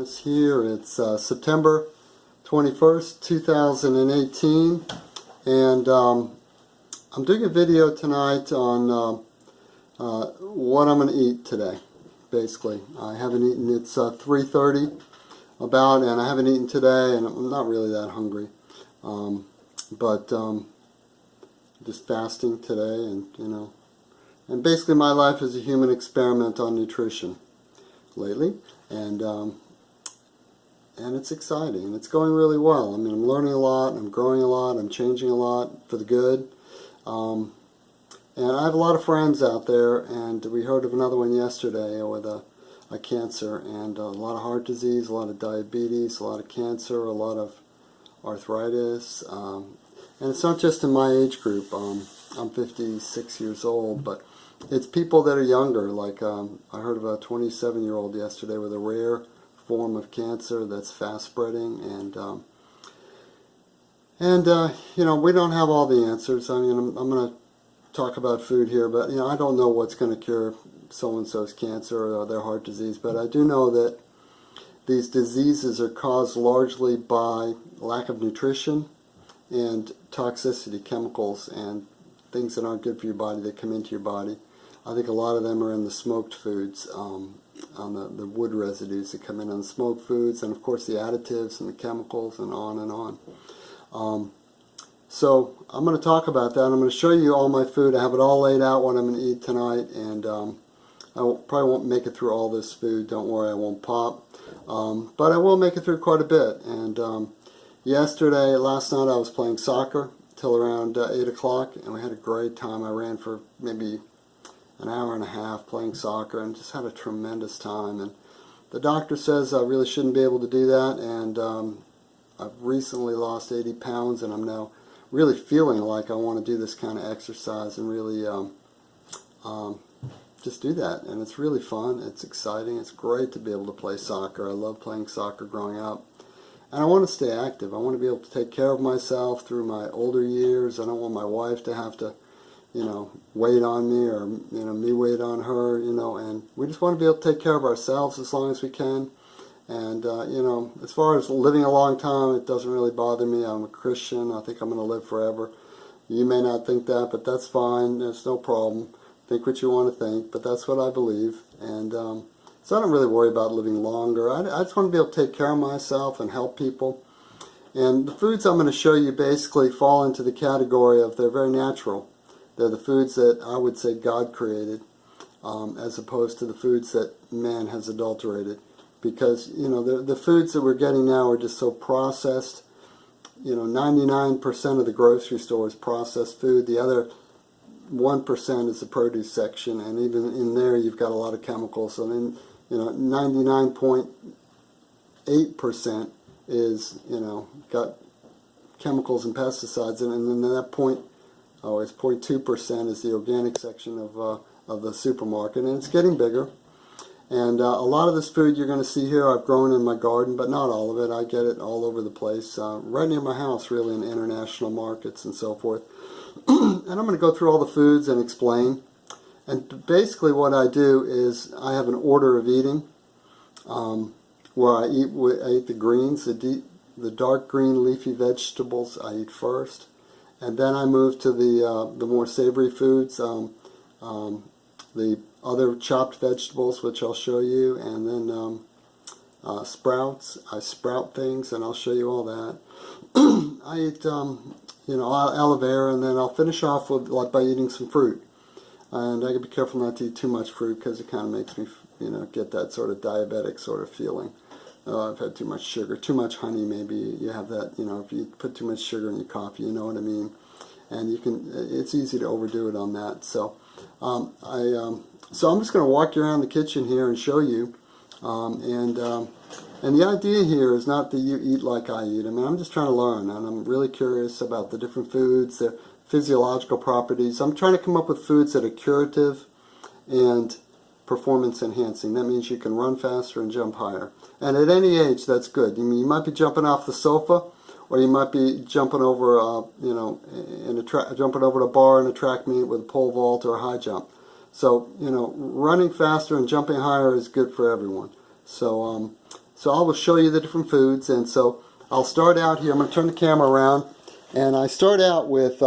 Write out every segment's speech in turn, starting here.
It's here. It's September 21st, 2018, and I'm doing a video tonight on what I'm going to eat today. Basically, I haven't eaten. It's 3:30 about, and I haven't eaten today, and I'm not really that hungry, but just fasting today, and and basically my life is a human experiment on nutrition lately, and it's exciting, and it's going really well. I mean, I'm learning a lot, I'm growing a lot, I'm changing a lot for the good, and I have a lot of friends out there, and we heard of another one yesterday with a cancer, and a lot of heart disease, a lot of diabetes, a lot of cancer, a lot of arthritis, and it's not just in my age group. I'm 56 years old, but it's people that are younger. Like I heard of a 27-year-old yesterday with a rare form of cancer that's fast spreading, and we don't have all the answers. I mean, I'm going to talk about food here, but I don't know what's going to cure so-and-so's cancer or their heart disease, but I do know that these diseases are caused largely by lack of nutrition and toxicity, chemicals, and things that aren't good for your body that come into your body. I think a lot of them are in the smoked foods, on the wood residues that come in on the smoked foods, and of course the additives and the chemicals, and on and on. So I'm going to talk about that. I'm going to show you all my food. I have it all laid out what I'm going to eat tonight, and I probably won't make it through all this food. Don't worry, I won't pop. But I will make it through quite a bit. And last night I was playing soccer till around 8 o'clock, and we had a great time. I ran for maybe an hour and a half playing soccer and just had a tremendous time. And the doctor says I really shouldn't be able to do that, and I've recently lost 80 pounds, and I'm now really feeling like I want to do this kind of exercise and really just do that. And it's really fun, it's exciting, it's great to be able to play soccer. I love playing soccer growing up, and I want to stay active. I want to be able to take care of myself through my older years. I don't want my wife to have to wait on me, or me wait on her, and we just want to be able to take care of ourselves as long as we can. And as far as living a long time, it doesn't really bother me. I'm a Christian. I think I'm going to live forever. You may not think that, but that's fine. There's no problem. Think what you want to think, but that's what I believe. And so I don't really worry about living longer. I just want to be able to take care of myself and help people. And the foods I'm going to show you basically fall into the category of they're very natural. They're the foods that I would say God created, as opposed to the foods that man has adulterated. Because the foods that we're getting now are just so processed. 99% of the grocery store is processed food. The other 1% is the produce section, and even in there you've got a lot of chemicals. So then 99.8% is got chemicals and pesticides, and then that it's 0.2% is the organic section of the supermarket, and it's getting bigger. And a lot of this food you're going to see here I've grown in my garden, but not all of it. I get it all over the place, right near my house, really, in international markets and so forth. And I'm going to go through all the foods and explain. And basically what I do is I have an order of eating, where I eat the greens, the dark green leafy vegetables I eat first. And then I move to the more savory foods, the other chopped vegetables, which I'll show you, and then sprouts. I sprout things, and I'll show you all that. I eat, aloe vera, and then I'll finish off with by eating some fruit. And I gotta be careful not to eat too much fruit, because it kind of makes me, get that sort of diabetic sort of feeling. I've had too much sugar, too much honey. Maybe you have that. If you put too much sugar in your coffee, you know what I mean. And it's easy to overdo it on that. So So I'm just going to walk you around the kitchen here and show you, and the idea here is not that you eat like I eat. I mean, I'm just trying to learn, and I'm really curious about the different foods, their physiological properties. I'm trying to come up with foods that are curative and performance enhancing. That means you can run faster and jump higher. And at any age, that's good. I mean, you might be jumping off the sofa, or you might be jumping over, jumping over a bar in a track meet with a pole vault or a high jump. So, running faster and jumping higher is good for everyone. So So I will show you the different foods. And so I'll start out here. I'm going to turn the camera around, and I start out with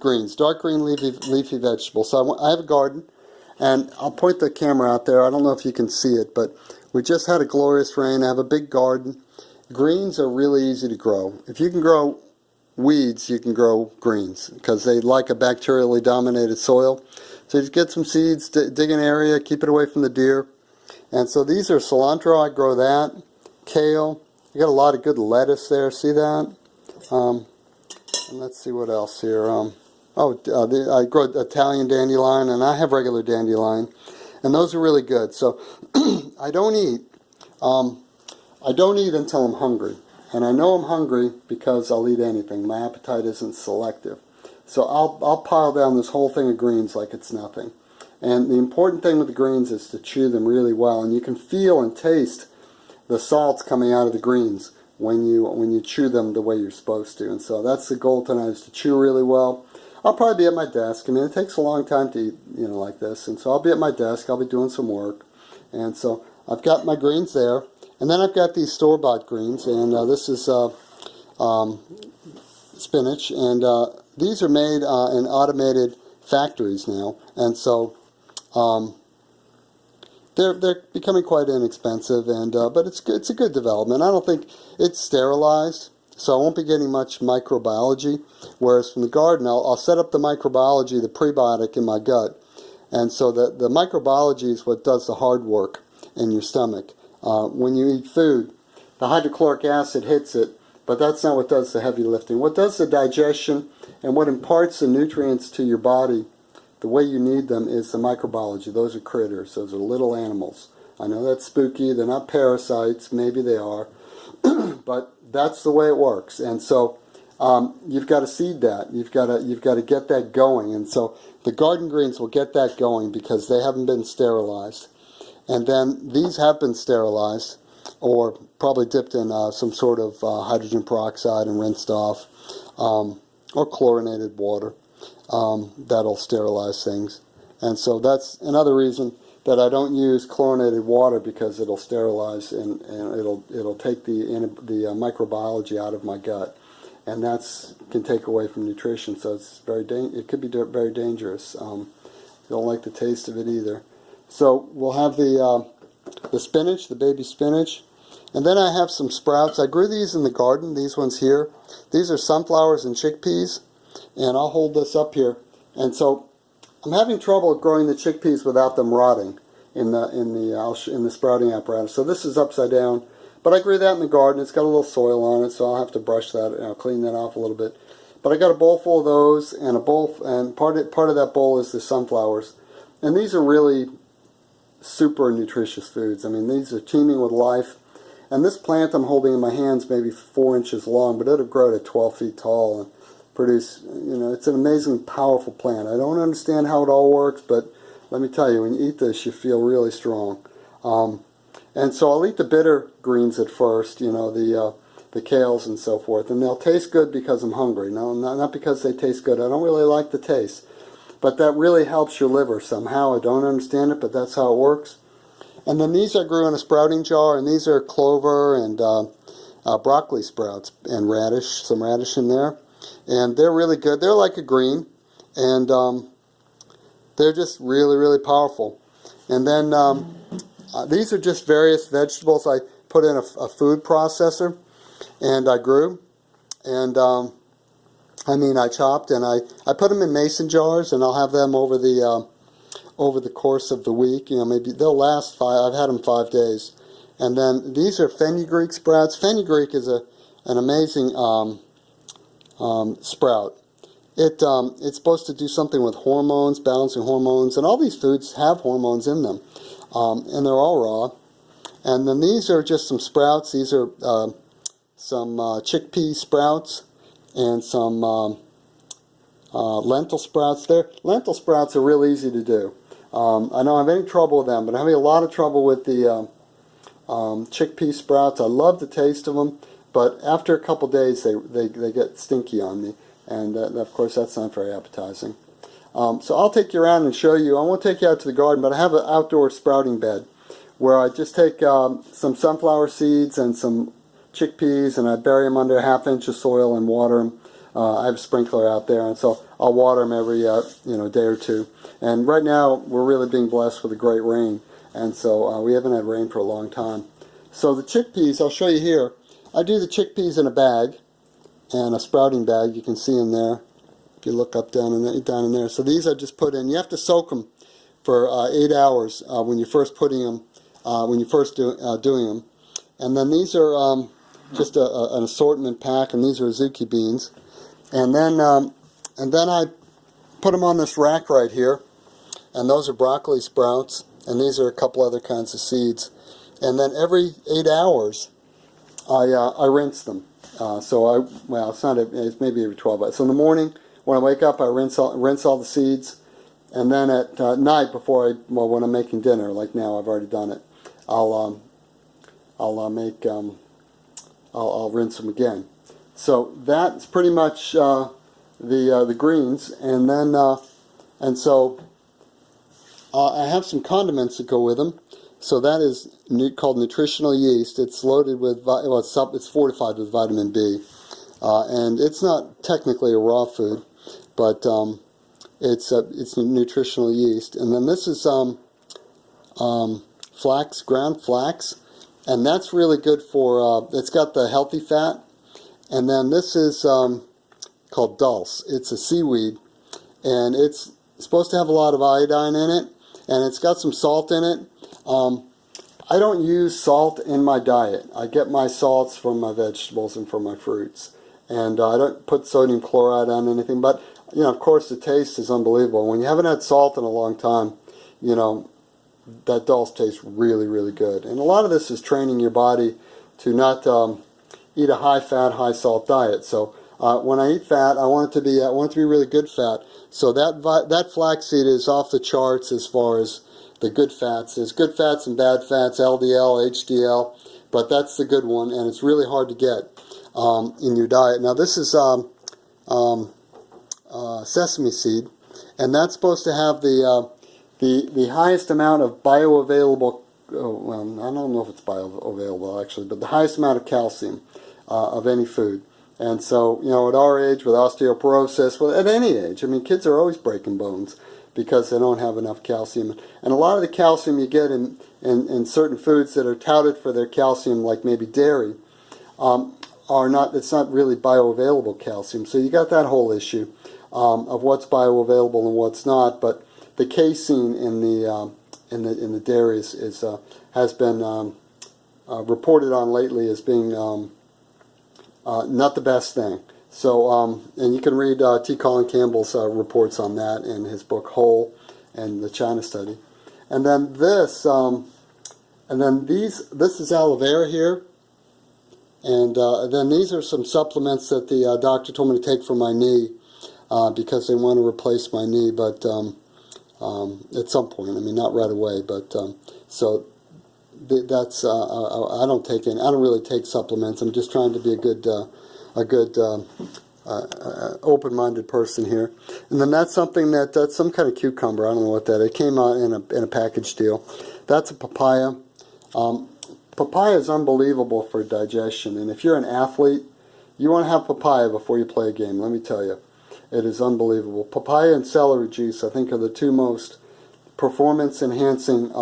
greens, dark green leafy vegetables. So I have a garden, and I'll point the camera out there. I don't know if you can see it, but we just had a glorious rain. I have a big garden. Greens are really easy to grow. If you can grow weeds, you can grow greens because they like a bacterially dominated soil. So just get some seeds, dig an area, keep it away from the deer. And so these are cilantro. I grow that. Kale. You got a lot of good lettuce there. See that? And let's see what else here. I grow Italian dandelion, and I have regular dandelion, and those are really good. So I don't eat until I'm hungry, and I know I'm hungry because I'll eat anything. My appetite isn't selective, so I'll pile down this whole thing of greens like it's nothing. And the important thing with the greens is to chew them really well, and you can feel and taste the salts coming out of the greens when you chew them the way you're supposed to. And so that's the goal tonight, is to chew really well. I'll probably be at my desk. I mean, it takes a long time to eat, like this. And so I'll be at my desk. I'll be doing some work. And so I've got my greens there. And then I've got these store-bought greens. And this is spinach. And these are made in automated factories now. And so they're becoming quite inexpensive, and but it's a good development. I don't think it's sterilized, so I won't be getting much microbiology. Whereas from the garden, I'll set up the microbiology, the prebiotic in my gut, and so the microbiology is what does the hard work in your stomach. When you eat food, the hydrochloric acid hits it, but that's not what does the heavy lifting. What does the digestion and what imparts the nutrients to your body the way you need them is the microbiology. Those are critters. Those are little animals. I know that's spooky. They're not parasites. Maybe they are. But that's the way it works. And so you've got to seed that. You've got to get that going. And so the garden greens will get that going because they haven't been sterilized. And then these have been sterilized or probably dipped in some sort of hydrogen peroxide and rinsed off, or chlorinated water. That'll sterilize things. And so that's another reason that I don't use chlorinated water, because it'll sterilize and it'll take the microbiology out of my gut, and that's can take away from nutrition. So it could be very dangerous. You don't like the taste of it either. So we'll have the spinach, the baby spinach, and then I have some sprouts. I grew these in the garden. These ones here. These are sunflowers and chickpeas. And I'll hold this up here. And so I'm having trouble growing the chickpeas without them rotting in the sprouting apparatus. So this is upside down, but I grew that in the garden. It's got a little soil on it, so I'll have to brush that and I'll clean that off a little bit. But I got a bowl full of those, and part of that bowl is the sunflowers. And these are really super nutritious foods. I mean, these are teeming with life. And this plant I'm holding in my hands maybe 4 inches long, but it'll grow to 12 feet tall and produce, it's an amazing, powerful plant. I don't understand how it all works, but let me tell you, when you eat this, you feel really strong. And so I'll eat the bitter greens at first, the kales and so forth, and they'll taste good because I'm hungry. No, not because they taste good. I don't really like the taste, but that really helps your liver somehow. I don't understand it, but that's how it works. And then these I grew in a sprouting jar, and these are clover and broccoli sprouts and radish, some radish in there. And they're really good. They're like a green, and they're just really, really powerful. And then these are just various vegetables I put in a food processor, and I grew. And I chopped, and I put them in mason jars, and I'll have them over the course of the week. Maybe they'll last I've had them 5 days. And then these are fenugreek sprouts. Fenugreek is an amazing sprout. It's supposed to do something with hormones, balancing hormones, and all these foods have hormones in them, and they're all raw. And then these are just some sprouts. These are some chickpea sprouts and some lentil sprouts. Lentil sprouts are real easy to do. I don't have any trouble with them, but I'm having a lot of trouble with the chickpea sprouts. I love the taste of them, but after a couple days they get stinky on me, and of course that's not very appetizing. So I'll take you around and show you. I won't take you out to the garden, but I have an outdoor sprouting bed where I just take some sunflower seeds and some chickpeas, and I bury them under a ½ inch of soil and water them. I have a sprinkler out there, and so I'll water them every day or two. And right now we're really being blessed with a great rain, and so we haven't had rain for a long time. So the chickpeas, I'll show you here. I do the chickpeas in a bag, and a sprouting bag you can see in there. If you look up down in there. So these I just put in. You have to soak them for 8 hours when you're first putting them, when you're first doing them. And then these are just an assortment pack, and these are Azuki beans. And then I put them on this rack right here, and those are broccoli sprouts, and these are a couple other kinds of seeds. And then every 8 hours, I rinse them. It's maybe every 12 hours. So in the morning when I wake up, I rinse all the seeds, and then at night when I'm making dinner, like now I've already done it, I'll rinse them again. So that's pretty much the greens, and then so I have some condiments that go with them. So that is called nutritional yeast. It's loaded with it's fortified with vitamin B, and it's not technically a raw food, but it's nutritional yeast. And then this is flax, ground flax, and that's really good for. It's got the healthy fat. And then this is called dulse. It's a seaweed, and it's supposed to have a lot of iodine in it, and it's got some salt in it. I don't use salt in my diet. I get my salts from my vegetables and from my fruits, and I don't put sodium chloride on anything. But of course, the taste is unbelievable. When you haven't had salt in a long time, that dulse tastes really, really good. And a lot of this is training your body to not eat a high-fat, high-salt diet. So when I eat fat, I want it to be really good fat. So that flaxseed is off the charts as far as the good fats. There's good fats and bad fats, LDL, HDL, but that's the good one, and it's really hard to get in your diet. Now this is sesame seed, and that's supposed to have the highest amount of bioavailable. I don't know if it's bioavailable actually, but the highest amount of calcium of any food. And so, at our age, with osteoporosis, at any age, kids are always breaking bones because they don't have enough calcium. And a lot of the calcium you get in certain foods that are touted for their calcium, like maybe dairy, it's not really bioavailable calcium. So you got that whole issue of what's bioavailable and what's not. But the casein in the dairy has been reported on lately as being not the best thing. So, and you can read T. Colin Campbell's reports on that in his book Whole and the China Study. And then this is aloe vera here. And then these are some supplements that the doctor told me to take for my knee because they want to replace my knee, but at some point, not right away, but so that's I don't really take supplements. I'm just trying to be a good open-minded person here. And then that's that's some kind of cucumber. I don't know what that is. It came out in a package deal. That's a papaya. Papaya is unbelievable for digestion, and if you're an athlete, you want to have papaya before you play a game. Let me tell you, it is unbelievable. Papaya and celery juice, I think, are the two most performance-enhancing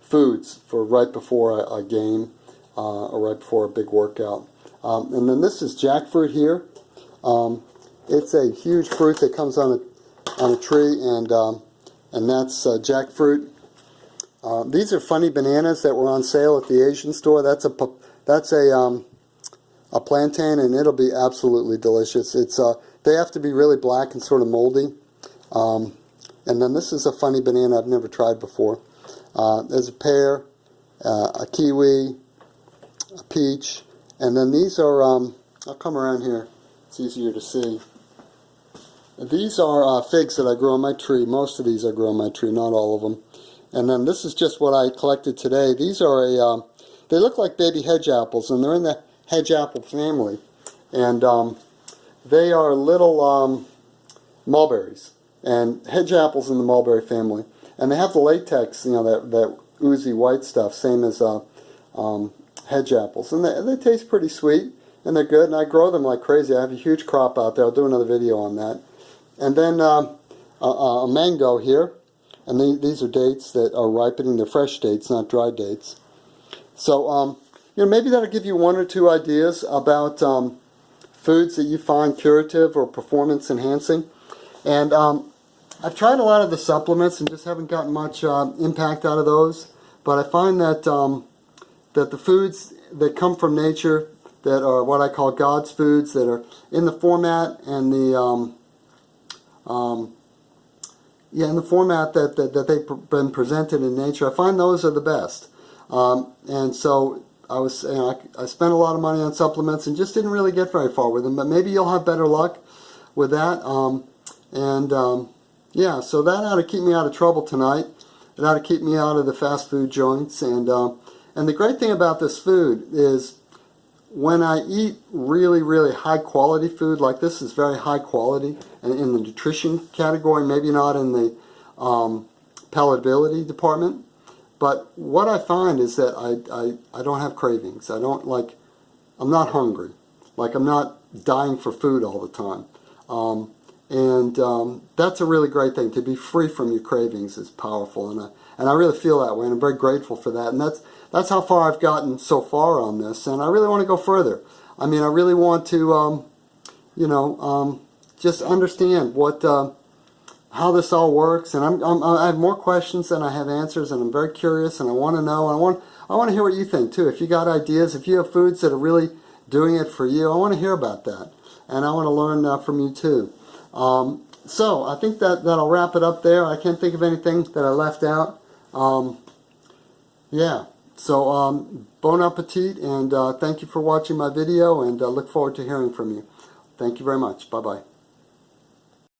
foods for right before a game or right before a big workout. And then this is jackfruit here. It's a huge fruit that comes on a tree, and that's jackfruit. These are funny bananas that were on sale at the Asian store. That's a plantain, and it'll be absolutely delicious. They have to be really black and sort of moldy. And then this is a funny banana I've never tried before. There's a pear, a kiwi, a peach, and then these are, I'll come around here, it's easier to see. These are figs that I grow on my tree. Most of these I grow on my tree, not all of them. And then this is just what I collected today. These are they look like baby hedge apples, and they're in the hedge apple family. And they are little mulberries, and hedge apples in the mulberry family. And they have the latex, that oozy white stuff, same as hedge apples. And they taste pretty sweet, and they're good, and I grow them like crazy. I have a huge crop out there. I'll do another video on that. And then a mango here, and these are dates that are ripening. They're fresh dates, not dried dates. So, you know, maybe that'll give you one or two ideas about foods that you find curative or performance enhancing. And I've tried a lot of the supplements and just haven't gotten much impact out of those. But I find that that the foods that come from nature, that are what I call God's foods, that are in the format and the in the format that they've been presented in nature, I find those are the best. And so I spent a lot of money on supplements and just didn't really get very far with them. But maybe you'll have better luck with that. Yeah, so that ought to keep me out of trouble tonight. It ought to keep me out of the fast food joints. And the great thing about this food is when I eat really, really high quality food, like this is very high quality, and in the nutrition category, maybe not in the palatability department, but what I find is that I don't have cravings. I'm not hungry. Like, I'm not dying for food all the time. That's a really great thing. To be free from your cravings is powerful, and I really feel that way, and I'm very grateful for that. And that's how far I've gotten so far on this, and I really want to go further. I mean, I really want to, just understand how this all works, and I have more questions than I have answers, and I'm very curious, and I want to know. I want to hear what you think too. If you got ideas, if you have foods that are really doing it for you, I want to hear about that, and I want to learn from you too. So I think that'll wrap it up there. I can't think of anything that I left out. Yeah. So bon appetit, and thank you for watching my video, and look forward to hearing from you. Thank you very much. Bye-bye.